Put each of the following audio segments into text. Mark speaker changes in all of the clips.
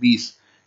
Speaker 1: 20।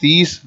Speaker 1: 30,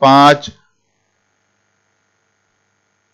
Speaker 1: 5,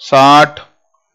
Speaker 1: 60,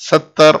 Speaker 1: 70,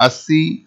Speaker 1: 80,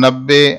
Speaker 1: 90।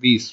Speaker 1: 20,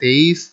Speaker 1: 23,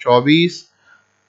Speaker 1: 24,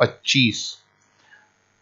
Speaker 1: 25।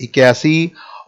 Speaker 1: 81,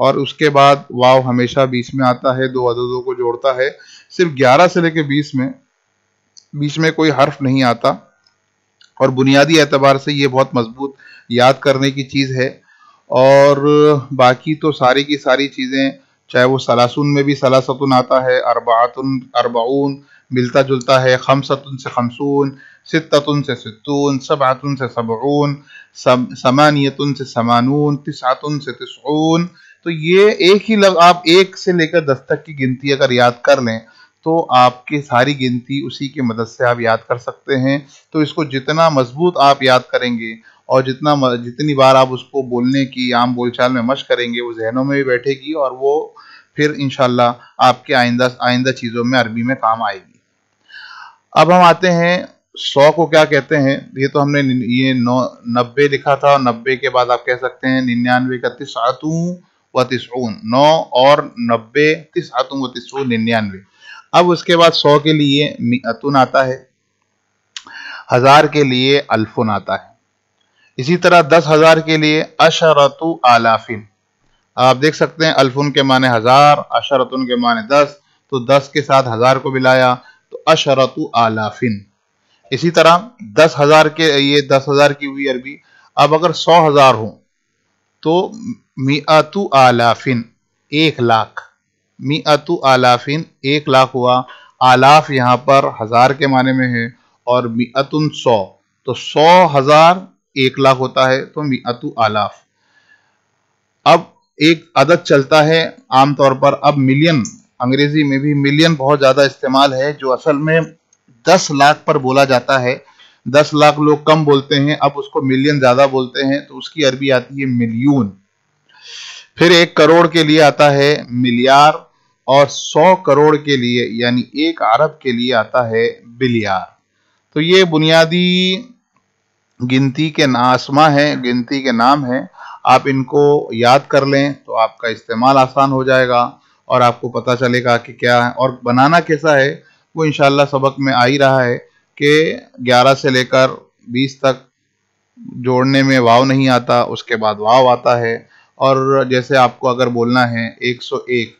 Speaker 1: اور اس کے بعد واو ہمیشہ 20 میں آتا ہے، دو عددوں کو جوڑتا ہے، صرف 11 سے لے کے 20 میں بیچ میں کوئی حرف نہیں آتا، اور بنیادی اعتبار سے یہ بہت مضبوط یاد کرنے کی چیز ہے۔ اور باقی تو ساری کی ساری چیزیں، چاہے وہ سلاسون میں بھی سلاستن آتا ہے، اربعتن اربعون ملتا جلتا ہے، خمستن سے خمسون، ستتن سے ستون، سبعتن سے سبعون، ثمانیتن سے ثمانون، تسعتن سے تسعون۔ تو یہ ایک ہی آپ 1 سے لے کر 10 تک کی گنتی اگر یاد کر لیں تو آپ کی ساری گنتی اسی کی مدد سے آپ یاد کر سکتے ہیں۔ تو اس کو جتنا مضبوط آپ یاد کریں گے اور جتنی بار آپ اس کو بولنے کی عام بول چال میں مشق کریں گے، وہ ذہنوں میں بھی بیٹھے گی، اور وہ پھر انشاءاللہ آپ کے آئندہ چیزوں میں عربی میں کام آئے گی۔ اب ہم آتے ہیں 100 کو کیا کہتے ہیں۔ یہ تو ہم نے یہ 90 لکھا تھا، اور 90 کے بعد آپ کہہ سکتے ہیں 99 کا تسعتوں و تسعون، 9 اور 90، تسعتوں و تسعون، 99۔ اب اس کے بعد 100 کے لیے مئتن آتا ہے، 1000 کے لیے الفن آتا ہے، اسی طرح 10,000 کے لیے عشرۃ آلافن۔ آپ دیکھ سکتے ہیں الفن کے معنی 1000، عشرتن کے معنی 10، تو 10 کے ساتھ 1000 کو ملایا تو عشرۃ آلافن۔ اسی طرح 10,000 کے یہ 10,000 کی ہوئی عربی۔ اب اگر 100,000 ہوں تو مئۃ آلافن، 1,00,000، مئۃ آلافن 1,00,000 ہوا۔ آلاف یہاں پر 1000 کے معنی میں ہے، اور مئتن 100، تو 100,000 1,00,000 ہوتا ہے، تو مئۃ آلاف۔ اب ایک عدد چلتا ہے عام طور پر، اب ملین، انگریزی میں بھی ملین بہت زیادہ استعمال ہے، جو اصل میں 10 لاکھ پر بولا جاتا ہے۔ 10 لاکھ لوگ کم بولتے ہیں، اب اس کو ملین زیادہ بولتے ہیں، تو اس کی عربی آتی ہے ملیون۔ پھر 1 کروڑ کے لیے آتا ہے ملیار، اور 100 کروڑ کے لیے یعنی 1 ارب کے لیے آتا ہے بلیار۔ تو یہ بنیادی گنتی کے اسما ہیں، گنتی کے نام ہیں۔ آپ ان کو یاد کر لیں تو آپ کا استعمال آسان ہو جائے گا، اور آپ کو پتہ چلے گا کہ کیا ہے، اور بنانا کیسا ہے وہ انشاءاللہ سبق میں آ ہی رہا ہے کہ 11 سے لے کر 20 تک جوڑنے میں واو نہیں آتا، اس کے بعد واو آتا ہے۔ اور جیسے آپ کو اگر بولنا ہے 101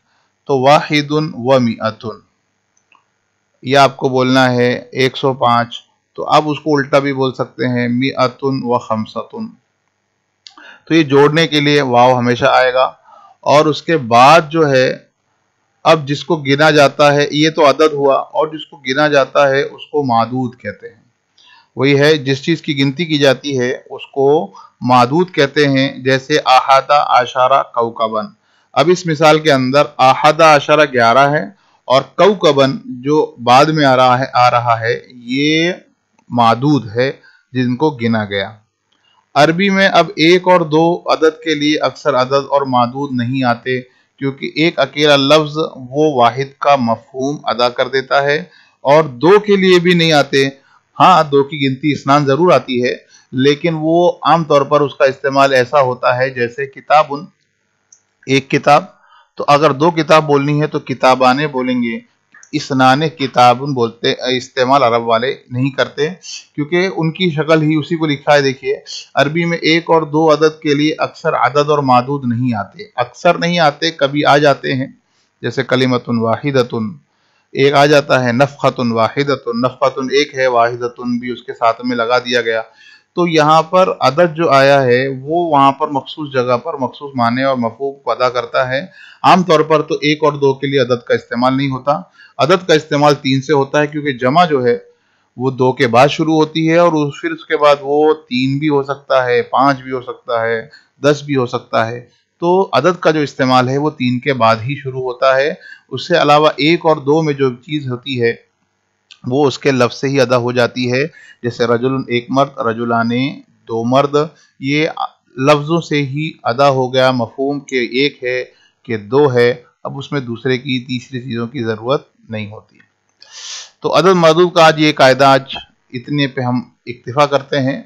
Speaker 1: تو واحد و مئتن، یا آپ کو بولنا ہے 105 تو آپ اس کو الٹا بھی بول سکتے ہیں مئتن و خمستن۔ تو یہ جوڑنے کے لیے واو ہمیشہ آئے گا، اور اس کے بعد جو ہے اب جس کو گنا جاتا ہے، یہ تو عدد ہوا، اور جس کو گنا جاتا ہے اس کو معدود کہتے ہیں۔ وہی ہے جس چیز کی گنتی کی جاتی ہے اس کو معدود کہتے ہیں، جیسے احد عشر کوکبن۔ اب اس مثال کے اندر احد عشر 11 ہے، اور کوکبن جو بعد میں آ رہا ہے یہ معدود ہے جن کو گنا گیا۔ عربی میں اب 1 اور 2 عدد کے لیے اکثر عدد اور معدود نہیں آتے، کیونکہ ایک اکیلا لفظ وہ واحد کا مفہوم ادا کر دیتا ہے، اور 2 کے لیے بھی نہیں آتے۔ ہاں 2 کی گنتی اسنان ضرور آتی ہے، لیکن وہ عام طور پر اس کا استعمال ایسا ہوتا ہے جیسے کتابن، 1 کتاب، تو اگر 2 کتاب بولنی ہے تو کتابانے بولیں گے، اسنان کتابن بولتے، استعمال عرب والے نہیں کرتے، کیونکہ ان کی شکل ہی اسی کو لکھا ہے۔ دیکھیے عربی میں 1 اور 2 عدد کے لیے اکثر عدد اور معدود نہیں آتے، اکثر نہیں آتے، کبھی آ جاتے ہیں، جیسے کلمتن واحدتن، ایک آ جاتا ہے، نفختن واحدتن، نفختن 1 ہے، واحدتن بھی اس کے ساتھ میں لگا دیا گیا۔ تو یہاں پر عدد جو آیا ہے وہ وہاں پر مخصوص جگہ پر مخصوص معنی اور مفہوم کو ادا کرتا ہے۔ عام طور پر تو 1 اور 2 کے لیے عدد کا استعمال نہیں ہوتا، عدد کا استعمال 3 سے ہوتا ہے، کیونکہ جمع جو ہے وہ 2 کے بعد شروع ہوتی ہے، اور پھر اس کے بعد وہ 3 بھی ہو سکتا ہے، 5 بھی ہو سکتا ہے، 10 بھی ہو سکتا ہے۔ تو عدد کا جو استعمال ہے وہ 3 کے بعد ہی شروع ہوتا ہے۔ اس سے علاوہ 1 اور 2 میں جو چیز ہوتی ہے وہ اس کے لفظ سے ہی ادا ہو جاتی ہے، جیسے رجل 1 مرد، رجلان 2 مرد، یہ لفظوں سے ہی ادا ہو گیا، مفہوم کہ 1 ہے کہ 2 ہے، اب اس میں دوسرے کی تیسری چیزوں کی ضرورت نہیں ہوتی۔ تو عدد معدود کا آج یہ قاعدہ، آج اتنے پہ ہم اکتفا کرتے ہیں۔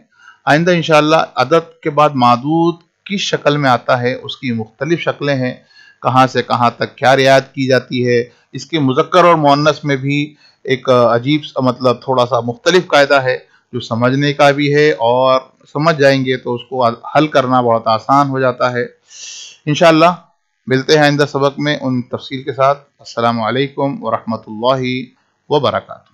Speaker 1: آئندہ انشاءاللہ عدد کے بعد معدود کس شکل میں آتا ہے، اس کی مختلف شکلیں ہیں، کہاں سے کہاں تک کیا رعایت کی جاتی ہے، اس کے مذکر اور مؤنث میں بھی ایک عجیب سا مطلب تھوڑا سا مختلف قاعدہ ہے، جو سمجھنے کا بھی ہے، اور سمجھ جائیں گے تو اس کو حل کرنا بہت آسان ہو جاتا ہے۔ انشاءاللہ ملتے ہیں آئندہ سبق میں ان تفصیل کے ساتھ۔ السلام علیکم ورحمۃ اللہ وبرکاتہ۔